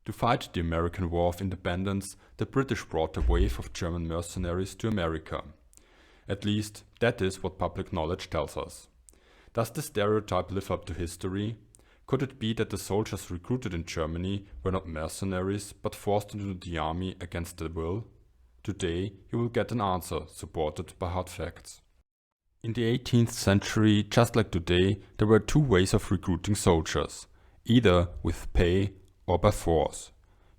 To fight the American War of Independence, the British brought a wave of German mercenaries to America. At least, that is what public knowledge tells us. Does the stereotype live up to history? Could it be that the soldiers recruited in Germany were not mercenaries but forced into the army against their will? Today you will get an answer supported by hard facts. In the 18th century, just like today, there were two ways of recruiting soldiers, either with pay or by force.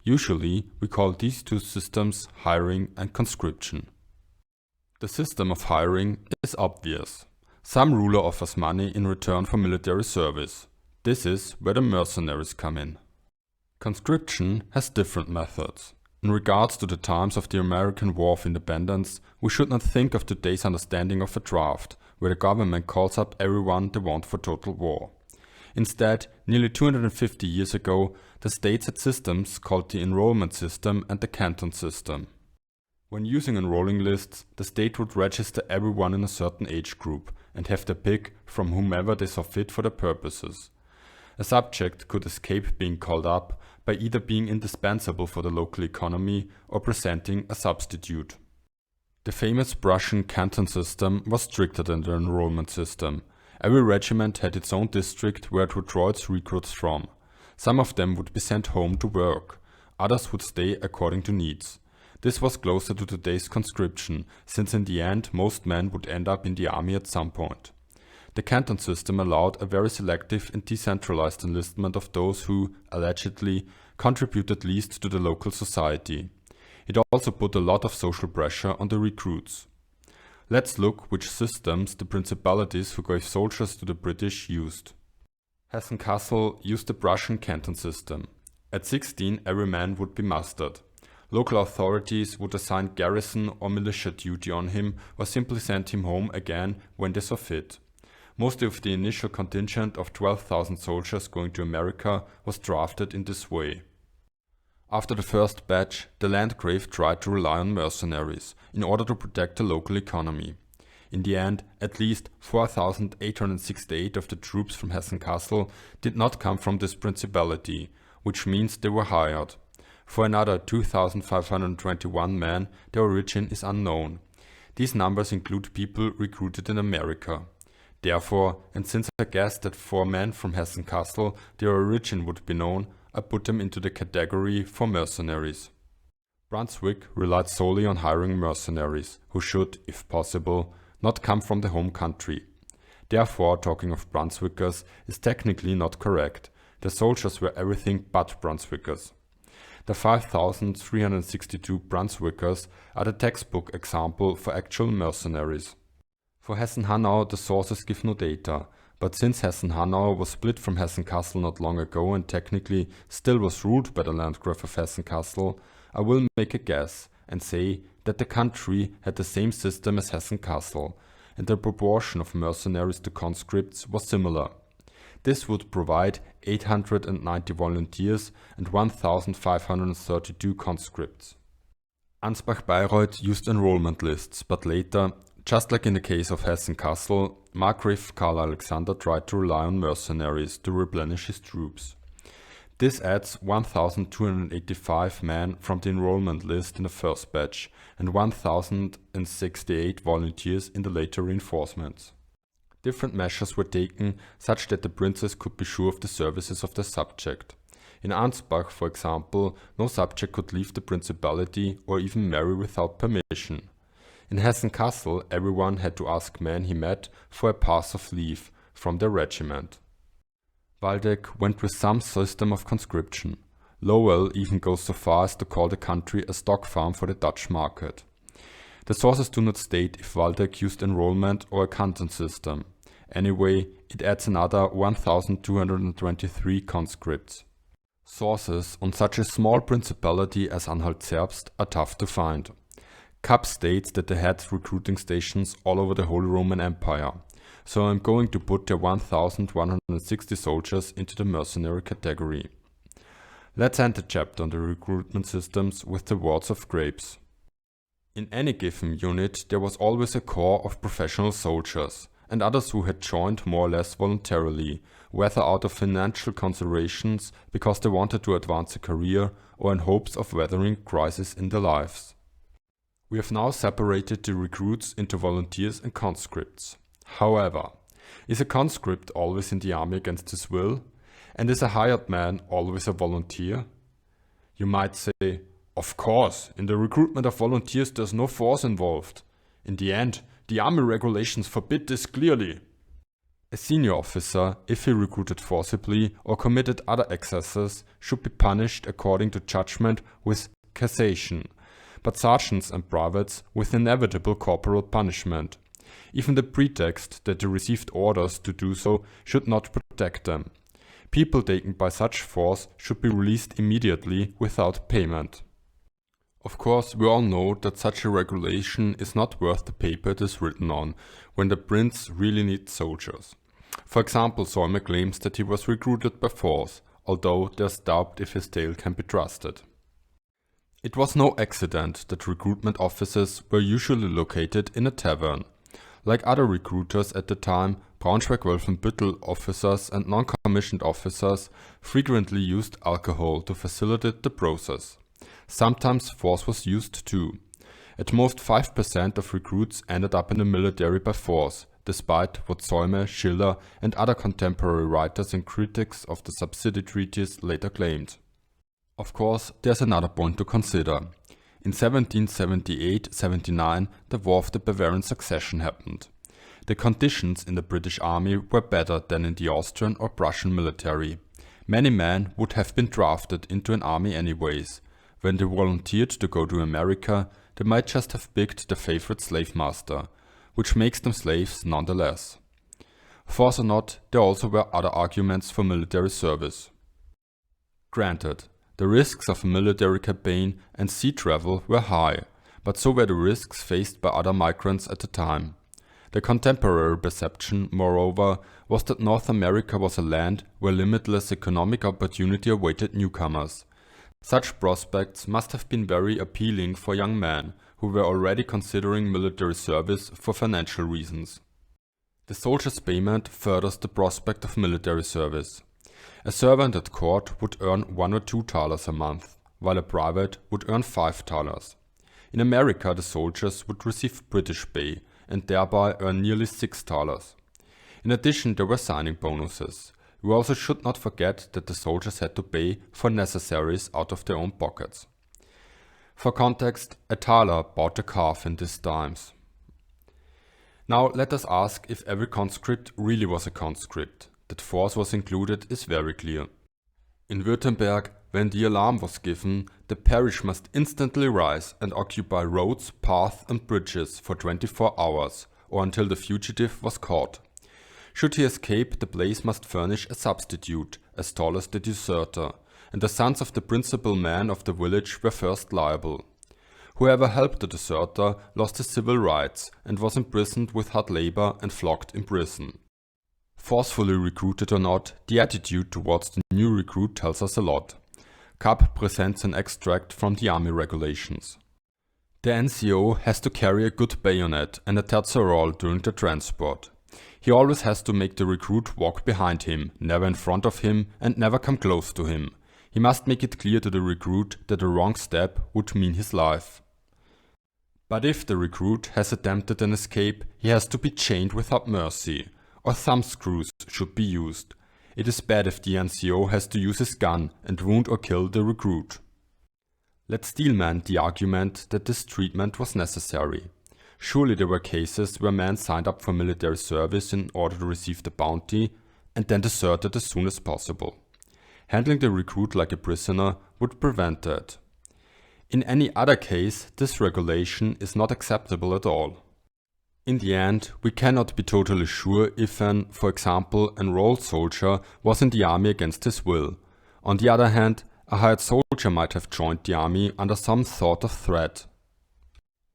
Usually we call these two systems hiring and conscription. The system of hiring is obvious. Some ruler offers money in return for military service. This is where the mercenaries come in. Conscription has different methods. In regards to the times of the American War of Independence, we should not think of today's understanding of a draft, where the government calls up everyone they want for total war. Instead, nearly 250 years ago, the states had systems called the enrollment system and the canton system. When using enrolling lists, the state would register everyone in a certain age group and have their pick from whomever they saw fit for their purposes. A subject could escape being called up by either being indispensable for the local economy or presenting a substitute. The famous Prussian canton system was stricter than the enrollment system. Every regiment had its own district where it would draw its recruits from. Some of them would be sent home to work, others would stay according to needs. This was closer to today's conscription, since in the end most men would end up in the army at some point. The canton system allowed a very selective and decentralized enlistment of those who, allegedly, contributed least to the local society. It also put a lot of social pressure on the recruits. Let's look which systems the principalities who gave soldiers to the British used. Hessen-Kassel used the Prussian canton system. At 16 every man would be mustered. Local authorities would assign garrison or militia duty on him or simply send him home again when they saw fit. Most of the initial contingent of 12,000 soldiers going to America was drafted in this way. After the first batch, the Landgrave tried to rely on mercenaries in order to protect the local economy. In the end, at least 4,868 of the troops from Hessen-Kassel did not come from this principality, which means they were hired. For another 2,521 men, their origin is unknown. These numbers include people recruited in America. Therefore, and since I guessed that 4 men from Hessen-Kassel, their origin would be known, I put them into the category for mercenaries. Brunswick relied solely on hiring mercenaries, who should, if possible, not come from the home country. Therefore, talking of Brunswickers is technically not correct. The soldiers were everything but Brunswickers. The 5,362 Brunswickers are the textbook example for actual mercenaries. For Hessen-Hanau the sources give no data, but since Hessen-Hanau was split from Hessen-Kassel not long ago and technically still was ruled by the Landgrave of Hessen-Kassel, I will make a guess and say that the country had the same system as Hessen-Kassel, and the proportion of mercenaries to conscripts was similar. This would provide 890 volunteers and 1,532 conscripts. Ansbach-Bayreuth used enrollment lists, but later, just like in the case of Hessen-Kassel, Markgraf Karl Alexander tried to rely on mercenaries to replenish his troops. This adds 1,285 men from the enrollment list in the first batch and 1,068 volunteers in the later reinforcements. Different measures were taken such that the princes could be sure of the services of their subject. In Ansbach, for example, no subject could leave the principality or even marry without permission. In Hessen-Kassel, everyone had to ask men he met for a pass of leave from their regiment. Waldeck went with some system of conscription. Lowell even goes so far as to call the country a stock farm for the Dutch market. The sources do not state if Waldeck used enrollment or a canton system. Anyway, it adds another 1,223 conscripts. Sources on such a small principality as Anhalt-Zerbst are tough to find. Kapp states that they had recruiting stations all over the Holy Roman Empire, so I'm going to put their 1,160 soldiers into the mercenary category. Let's end the chapter on the recruitment systems with the words of Grapes. In any given unit there was always a corps of professional soldiers, and others who had joined more or less voluntarily, whether out of financial considerations because they wanted to advance a career or in hopes of weathering crises in their lives. We have now separated the recruits into volunteers and conscripts. However, is a conscript always in the army against his will? And is a hired man always a volunteer? You might say, of course, in the recruitment of volunteers there's no force involved. In the end, the army regulations forbid this clearly. A senior officer, if he recruited forcibly or committed other excesses, should be punished according to judgment with cassation, but sergeants and privates with inevitable corporal punishment. Even the pretext that they received orders to do so should not protect them. People taken by such force should be released immediately without payment. Of course, we all know that such a regulation is not worth the paper it is written on, when the prince really needs soldiers. For example, Solme claims that he was recruited by force, although there's doubt if his tale can be trusted. It was no accident that recruitment offices were usually located in a tavern. Like other recruiters at the time, Braunschweig-Wolfenbüttel officers and non-commissioned officers frequently used alcohol to facilitate the process. Sometimes force was used too. At most 5% of recruits ended up in the military by force, despite what Solme, Schiller and other contemporary writers and critics of the subsidy treaties later claimed. Of course, there's another point to consider. In 1778-79, the War of the Bavarian Succession happened. The conditions in the British army were better than in the Austrian or Prussian military. Many men would have been drafted into an army anyways. When they volunteered to go to America, they might just have picked their favorite slave master, which makes them slaves nonetheless. Force or not, there also were other arguments for military service. Granted, the risks of a military campaign and sea travel were high, but so were the risks faced by other migrants at the time. The contemporary perception, moreover, was that North America was a land where limitless economic opportunity awaited newcomers. Such prospects must have been very appealing for young men who were already considering military service for financial reasons. The soldier's payment furthers the prospect of military service. A servant at court would earn 1 or 2 thalers a month, while a private would earn 5 thalers. In America, the soldiers would receive British pay and thereby earn nearly 6 thalers. In addition, there were signing bonuses. We also should not forget that the soldiers had to pay for necessaries out of their own pockets. For context, a thaler bought a calf in these times. Now let us ask if every conscript really was a conscript. That force was included is very clear. In Württemberg, when the alarm was given, the parish must instantly rise and occupy roads, paths and bridges for 24 hours, or until the fugitive was caught. Should he escape, the place must furnish a substitute, as tall as the deserter, and the sons of the principal men of the village were first liable. Whoever helped the deserter lost his civil rights and was imprisoned with hard labor and flogged in prison. Forcefully recruited or not, the attitude towards the new recruit tells us a lot. Kapp presents an extract from the army regulations. The NCO has to carry a good bayonet and a terzerol during the transport. He always has to make the recruit walk behind him, never in front of him, and never come close to him. He must make it clear to the recruit that a wrong step would mean his life. But if the recruit has attempted an escape, he has to be chained without mercy, or thumb screws should be used. It is bad if the NCO has to use his gun and wound or kill the recruit. Let Steelman the argument that this treatment was necessary. Surely there were cases where men signed up for military service in order to receive the bounty and then deserted as soon as possible. Handling the recruit like a prisoner would prevent that. In any other case, this regulation is not acceptable at all. In the end, we cannot be totally sure if an, for example, enrolled soldier was in the army against his will. On the other hand, a hired soldier might have joined the army under some sort of threat.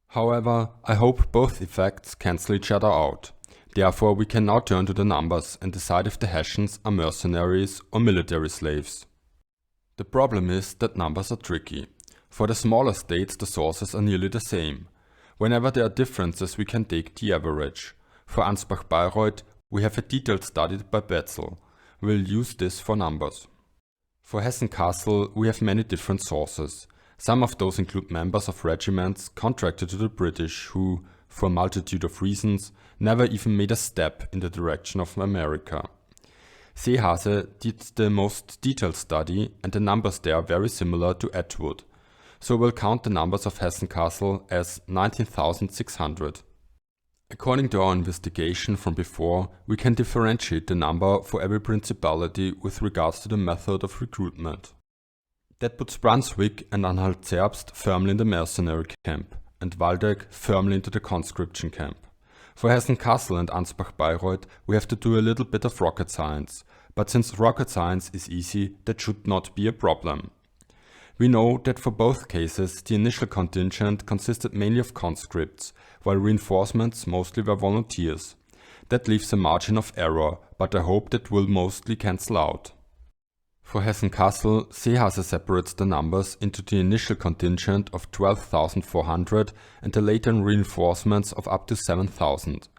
However, I hope both effects cancel each other out. Therefore, we can now turn to the numbers and decide if the Hessians are mercenaries or military slaves. The problem is that numbers are tricky. For the smaller states, the sources are nearly the same. Whenever there are differences, we can take the average. For Ansbach-Bayreuth, we have a detailed study by Bezzel. We'll use this for numbers. For Hessen-Kassel, we have many different sources. Some of those include members of regiments contracted to the British who, for a multitude of reasons, never even made a step in the direction of America. Seehase did the most detailed study, and the numbers there are very similar to Atwood. So we'll count the numbers of Hessen-Kassel as 19,600. According to our investigation from before, we can differentiate the number for every principality with regards to the method of recruitment. That puts Brunswick and Anhalt-Zerbst firmly in the mercenary camp, and Waldeck firmly into the conscription camp. For Hessen-Kassel and Ansbach-Bayreuth, we have to do a little bit of rocket science, but since rocket science is easy, that should not be a problem. We know that for both cases, the initial contingent consisted mainly of conscripts, while reinforcements mostly were volunteers. That leaves a margin of error, but I hope that will mostly cancel out. For Hessen-Kassel, Seehase separates the numbers into the initial contingent of 12,400 and the later reinforcements of up to 7,000.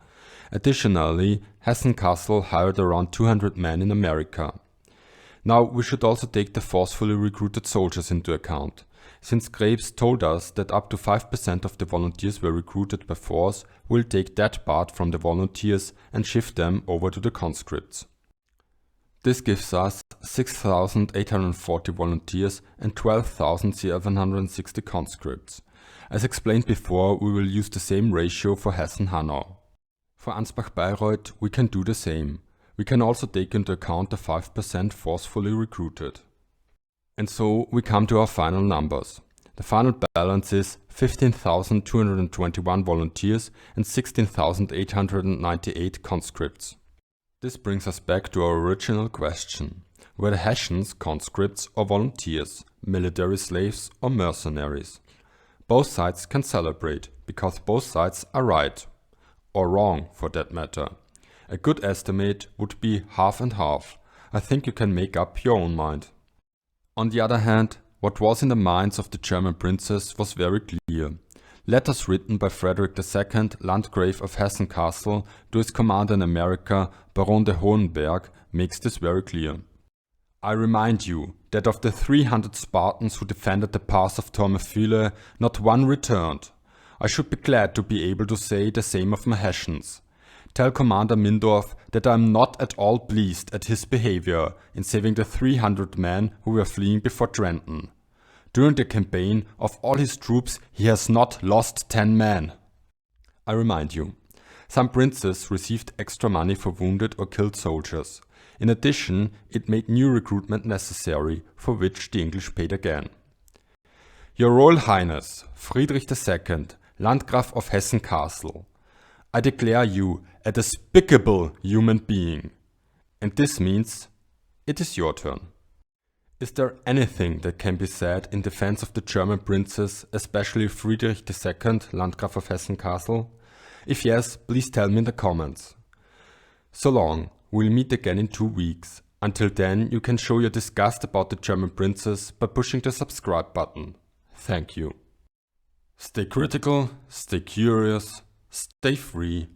Additionally, Hessen-Kassel hired around 200 men in America. Now we should also take the forcefully recruited soldiers into account. Since Graves told us that up to 5% of the volunteers were recruited by force, we'll take that part from the volunteers and shift them over to the conscripts. This gives us 6,840 volunteers and 12,760 conscripts. As explained before, we will use the same ratio for Hessen-Hanau. For Ansbach-Bayreuth, we can do the same. We can also take into account the 5% forcefully recruited. And so we come to our final numbers. The final balance is 15,221 volunteers and 16,898 conscripts. This brings us back to our original question. Were the Hessians conscripts or volunteers, military slaves or mercenaries? Both sides can celebrate, because both sides are right. Or wrong, for that matter. A good estimate would be half and half. I think you can make up your own mind. On the other hand, what was in the minds of the German princes was very clear. Letters written by Frederick II, Landgrave of Hessen-Kassel, to his commander in America, Baron de Hohenberg, makes this very clear. I remind you that of the 300 Spartans who defended the pass of Tormefile, not one returned. I should be glad to be able to say the same of my Hessians. Tell Commander Mindorf that I am not at all pleased at his behavior in saving the 300 men who were fleeing before Trenton. During the campaign, of all his troops, he has not lost 10 men. I remind you, some princes received extra money for wounded or killed soldiers. In addition, it made new recruitment necessary, for which the English paid again. Your Royal Highness, Friedrich II, Landgraf of Hessen-Kassel, I declare you a despicable human being. And this means it is your turn. Is there anything that can be said in defense of the German princes, especially Friedrich II, Landgraf of Hessen-Kassel? If yes, please tell me in the comments. So long, we'll meet again in 2 weeks. Until then, you can show your disgust about the German princes by pushing the subscribe button. Thank you. Stay critical, stay curious, stay free.